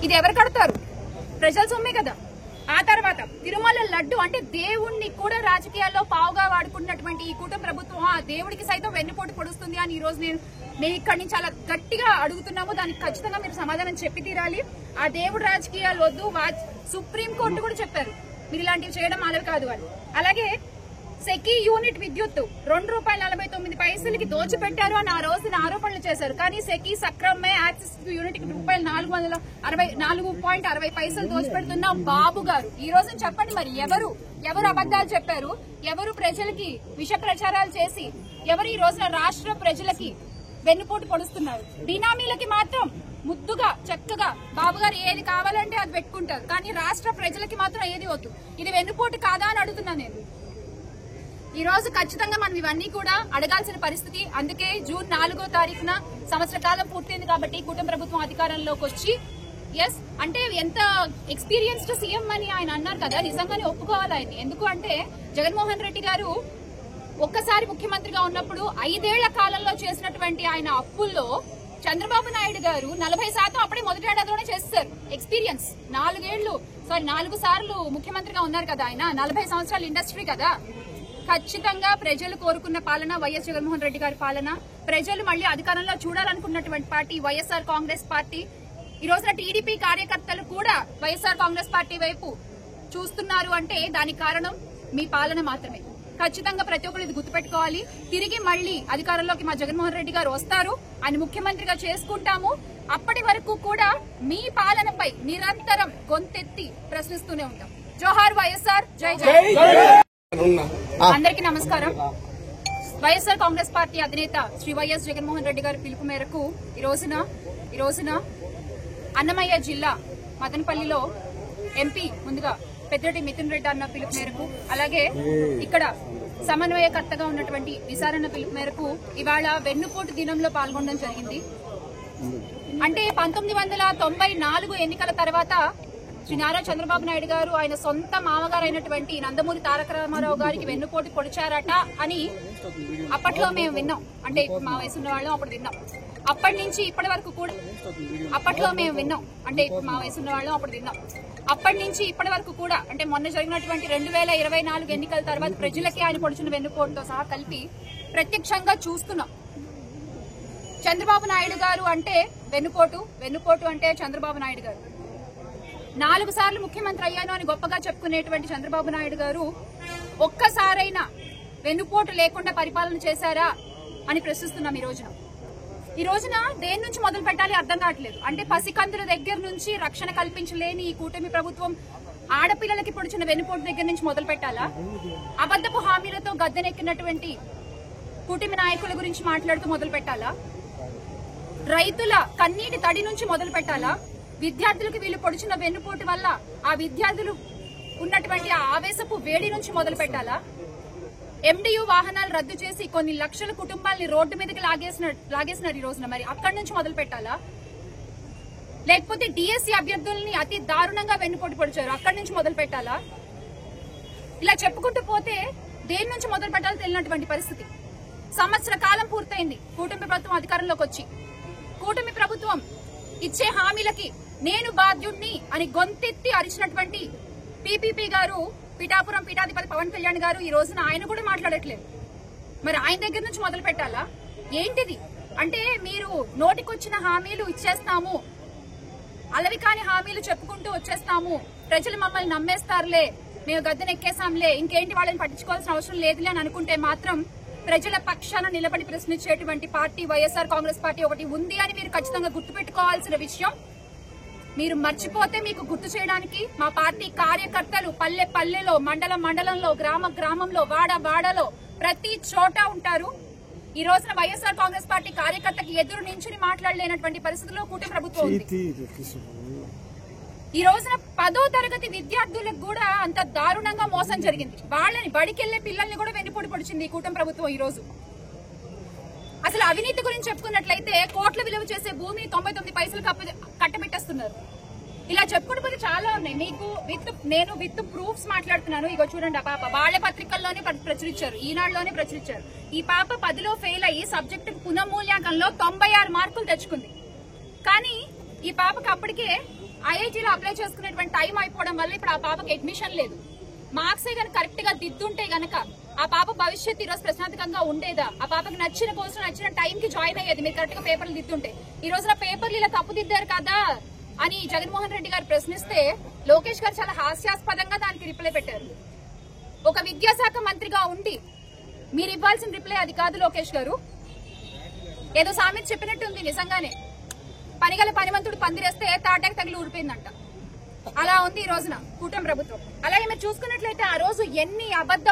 ఇది ఎవరు కడతారు? ప్రజల సొమ్మే కదా. ఆ తర్వాత తిరుమల లడ్డు అంటే దేవుణ్ణి కూడా రాజకీయాల్లో పావుగా వాడుకున్నటువంటి ఈ కూటమి ప్రభుత్వం ఆ దేవుడికి సైతం వెన్నుపోటు పొడుస్తుంది అని ఈ రోజు మేము ఇక్కడి నుంచి చాలా గట్టిగా అడుగుతున్నాము. దానికి ఖచ్చితంగా మీరు సమాధానం చెప్పి తీరాలి. ఆ దేవుడు రాజకీయాలు వద్దు. సుప్రీంకోర్టు కూడా చెప్పారు మీరు ఇలాంటివి చేయడం అలవి కాదు అని. అలాగే సెకీ యూనిట్ విద్యుత్ ₹2.49 దోచిపెట్టారు అని ఆ రోజున ఆరోపణలు చేశారు. కానీ సెకీ సక్రమే యాక్సిస్ యూనిట్ కి ₹4.60 దోచిపెడుతున్న బాబు గారు ఈ రోజు చెప్పండి, మరి ఎవరు అబద్దాలు చెప్పారు? ఎవరు ప్రజలకి విష ప్రచారాలు చేసి ఎవరు ఈ రోజున రాష్ట్ర ప్రజలకి వెన్నుపోటు పొడుస్తున్నారు? బినామీలకి మాత్రం ముద్దుగా చక్కగా బాబు గారు ఏది కావాలంటే అది పెట్టుకుంటారు. కానీ రాష్ట్ర ప్రజలకి మాత్రం ఏది వద్దు. ఇది వెన్నుపోటు కాదా అని అడుగుతున్నా నేను. ఈ రోజు ఖచ్చితంగా మనం ఇవన్నీ కూడా అడగాల్సిన పరిస్థితి. అందుకే జూన్ 4వ తారీఖున సంవత్సర కాలం పూర్తయింది కాబట్టి కూటమి ప్రభుత్వం అధికారంలోకి వచ్చి అంటే ఎంత ఎక్స్పీరియన్స్డ్ సీఎం అని ఆయన అన్నారు కదా, నిజంగానే ఒప్పుకోవాలి ఆయన్ని. ఎందుకు అంటే జగన్మోహన్ రెడ్డి గారు ఒక్కసారి ముఖ్యమంత్రిగా ఉన్నప్పుడు 5 ఏళ్ల కాలంలో చేసినటువంటి ఆయన అప్పుల్లో చంద్రబాబు నాయుడు గారు 40% అప్పుడే మొదటి ఏడాదిలోనే చేస్తారు. ఎక్స్పీరియన్స్ 4 సార్లు ముఖ్యమంత్రిగా ఉన్నారు కదా ఆయన. 40 సంవత్సరాల ఇండస్ట్రీ కదా. ఖచ్చితంగా ప్రజలు కోరుకున్న పాలన వైఎస్ జగన్మోహన్ రెడ్డి గారి పాలన. ప్రజలు మళ్లీ అధికారంలో చూడాలనుకున్నటువంటి పార్టీ వైఎస్ఆర్ కాంగ్రెస్ పార్టీ. ఈ రోజున టీడీపీ కార్యకర్తలు కూడా వైఎస్ఆర్ కాంగ్రెస్ పార్టీ వైపు చూస్తున్నారు అంటే దానికి కారణం మీ పాలన మాత్రమే. ఖచ్చితంగా ప్రతి ఒక్కరు ఇది గుర్తుపెట్టుకోవాలి. తిరిగి మళ్లీ అధికారంలోకి మా జగన్మోహన్ రెడ్డి గారు వస్తారు, ఆయన ముఖ్యమంత్రిగా చేసుకుంటాము. అప్పటి వరకు కూడా మీ పాలనపై నిరంతరం గొంతెత్తి ప్రశ్నిస్తూనే ఉంటాం. జోహార్ వైఎస్ఆర్, జై జై. అందరికీ నమస్కారం. వైఎస్ఆర్ కాంగ్రెస్ పార్టీ అధినేత శ్రీ వైఎస్ జగన్మోహన్ రెడ్డి గారి పిలుపు మేరకు ఈ రోజున అన్నమయ్య జిల్లా మదనపల్లిలో ఎంపీ ముందుగా పెద్దిరెడ్డి మిథున్ రెడ్డి అన్న పిలుపు మేరకు, అలాగే ఇక్కడ సమన్వయకర్తగా ఉన్నటువంటి విశారన్న పిలుపు మేరకు ఇవాళ వెన్నుపోటు దినంలో పాల్గొనడం జరిగింది. అంటే 1994 ఎన్నికల తర్వాత శ్రీ నారా చంద్రబాబు నాయుడు గారు ఆయన సొంత మామగారు అయినటువంటి నందమూరి తారక రామారావు గారికి వెన్నుపోటు పొడిచారట అని అప్పట్లో మేము విన్నాం. అంటే మా వయసు ఉన్న వాళ్ళం అప్పుడు విన్నాం. అప్పటి నుంచి ఇప్పటి వరకు కూడా అంటే మొన్న జరిగినటువంటి 2024 ఎన్నికల తర్వాత ప్రజలకి ఆయన పొడిచిన వెన్నుపోటుతో సహా కలిపి ప్రత్యక్షంగా చూస్తున్నాం. చంద్రబాబు నాయుడు గారు అంటే వెన్నుపోటు అంటే చంద్రబాబు నాయుడు గారు. 4 సార్లు ముఖ్యమంత్రి అయ్యాను అని గొప్పగా చెప్పుకునేటువంటి చంద్రబాబు నాయుడు గారు ఒక్కసారైనా వెన్నుపోటు లేకుండా పరిపాలన చేశారా అని ప్రశ్నిస్తున్నాం. ఈ రోజున దేని నుంచి మొదలు పెట్టాలి అర్థం కావట్లేదు. అంటే పసికందుల దగ్గర నుంచి రక్షణ కల్పించలేని ఈ కూటమి ప్రభుత్వం ఆడపిల్లలకి పొడిచిన వెన్నుపోటు దగ్గర నుంచి మొదలు పెట్టాలా? అబద్దపు హామీలతో గద్దెనెక్కినటువంటి కూటమి నాయకుల గురించి మాట్లాడుతూ మొదలు పెట్టాలా? రైతుల కన్నీటి తడి నుంచి మొదలు పెట్టాలా? విద్యార్థులకు వీళ్ళు పొడిచిన వెన్నుపోటు వల్ల ఆ విద్యార్థులు ఉన్నటువంటి ఆ ఆవేశపు వేడి నుంచి మొదలు పెట్టాలా? ఎండియు వాహనాలు రద్దు చేసి కొన్ని లక్షల కుటుంబాలని రోడ్డు మీదకి లాగేసినారు ఈ రోజున. మరి అక్కడి నుంచి మొదలు పెట్టాలా? లేకపోతే డిఎస్సీ అభ్యర్థుల్ని అతి దారుణంగా వెన్నుపోటు పొడిచారు, అక్కడి నుంచి మొదలు పెట్టాలా? ఇలా చెప్పుకుంటూ పోతే దేని నుంచి మొదలు పెట్టాలో తెలియనటువంటి పరిస్థితి. సంవత్సర కాలం పూర్తయింది కూటమి ప్రభుత్వం అధికారంలోకి వచ్చి. కూటమి ప్రభుత్వం ఇచ్చే హామీలకి నేను బాధ్యుణ్ణి అని గొంతెత్తి అరిచినటువంటి పీపీపీ గారు, పిఠాపురం పీఠాధిపతి పవన్ కళ్యాణ్ గారు ఈ రోజున ఆయన కూడా మాట్లాడట్లేదు. మరి ఆయన దగ్గర నుంచి మొదలు పెట్టాలా? ఏంటిది అంటే మీరు నోటికొచ్చిన హామీలు ఇచ్చేస్తాము, అలవి కాని హామీలు చెప్పుకుంటూ వచ్చేస్తాము, ప్రజలు మమ్మల్ని నమ్మేస్తారులే, మేము గద్దెనెక్కేసాంలే, ఇంకేంటి వాళ్ళని పట్టించుకోవాల్సిన అవసరం లేదులే అని అనుకుంటే మాత్రం ప్రజల పక్షాన నిలబడి ప్రశ్నించేటువంటి పార్టీ వైఎస్ఆర్ కాంగ్రెస్ పార్టీ ఒకటి ఉంది అని మీరు ఖచ్చితంగా గుర్తుపెట్టుకోవాల్సిన విషయం. మీరు మర్చిపోతే మీకు గుర్తు చేయడానికి మా పార్టీ కార్యకర్తలు పల్లె పల్లెలో, మండలం మండలంలో, గ్రామ గ్రామంలో, వాడ వాడలో ప్రతి చోట ఉంటారు. ఈ రోజున వైఎస్ఆర్ కాంగ్రెస్ పార్టీ కార్యకర్తకి ఎదురు నించుని మాట్లాడలేనటువంటి పరిస్థితుల్లో కూటమి ప్రభుత్వం ఉంది. ఈ రోజున 10వ తరగతి విద్యార్థులకు కూడా అంత దారుణంగా మోసం జరిగింది. వాళ్ళని బడికెళ్లే పిల్లల్ని కూడా వెన్నుపోటు పొడిచింది ఈ కూటమి ప్రభుత్వం. ఈ రోజు అసలు అవినీతి గురించి చెప్పుకున్నట్లయితే కోట్ల విలువ చేసే భూమిని 99 పైసలు కట్టబెట్టేస్తున్నారు. ఇలా చెప్పుకుంటూ పోతే చాలా ఉన్నాయి. మీకు నేను విత్ ప్రూఫ్స్ మాట్లాడుతున్నాను. ఇగో చూడండి, ఆ పాప బాల్య పత్రికల్లోనే ప్రచురించారు, ఈనాడులోనే ప్రచురించారు. ఈ పాప 10లో ఫెయిల్ అయ్యి సబ్జెక్టు పునఃమూల్యాంకనంలో 96 మార్కులు తెచ్చుకుంది. కానీ ఈ పాపకి అప్పటికే ఐఐటీలో అప్లై చేసుకునేటువంటి టైం అయిపోవడం వల్ల ఇప్పుడు ఆ పాపకి అడ్మిషన్ లేదు. మార్క్సే కనుక కరెక్ట్ గా దిద్దుంటే గనక ఆ పాప భవిష్యత్తు ఈరోజు ప్రశాంతంగా ఉండేదా? ఆ పాపకి నచ్చిన కోర్సు నచ్చిన టైం కి జాయిన్ అయ్యేది మీరు కరెక్ట్ గా పేపర్లు దిద్దుంటే. ఈ రోజున పేపర్లు ఇలా తప్పు దిద్దారు కదా అని జగన్మోహన్ రెడ్డి గారు ప్రశ్నిస్తే లోకేష్ గారు చాలా హాస్యాస్పదంగా దానికి రిప్లై పెట్టారు. ఒక విద్యాశాఖ మంత్రిగా ఉండి మీరు ఇవ్వాల్సిన రిప్లై అది కాదు లోకేష్ గారు. ఏదో సామెత చెప్పినట్టుంది, నిజంగానే పనిగల పనిమంతుడు పందిరేస్తే తాటాకి తగిలి ఊడిపోయిందంట. అలా ఉంది ఈ రోజున కూటమి ప్రభుత్వం. అలాగే మీరు చూసుకున్నట్లయితే ఆ రోజు ఎన్ని అబద్ధ